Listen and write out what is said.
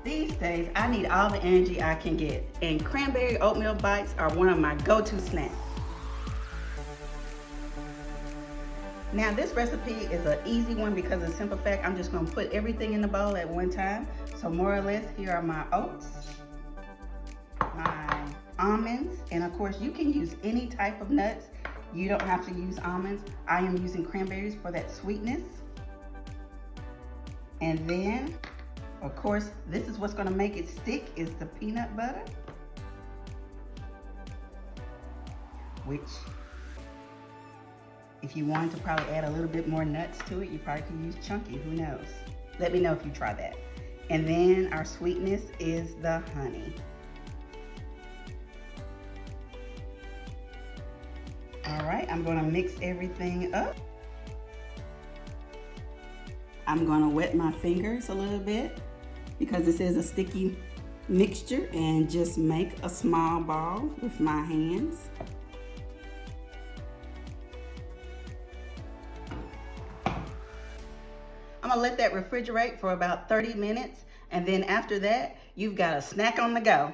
These days, I need all the energy I can get, and cranberry oatmeal bites are one of my go-to snacks. Now this recipe is an easy one because of the simple fact I'm just gonna put everything in the bowl at one time. So more or less, here are my oats, my almonds, and of course you can use any type of nuts. You don't have to use almonds. I am using cranberries for that sweetness. And then, of course, this is what's gonna make it stick is the peanut butter, which if you wanted to probably add a little bit more nuts to it, you probably could use chunky, who knows? Let me know if you try that. And then our sweetness is the honey. All right, I'm gonna mix everything up. I'm gonna wet my fingers a little bit because this is a sticky mixture, and just make a small ball with my hands. I'm gonna let that refrigerate for about 30 minutes, and then after that, you've got a snack on the go.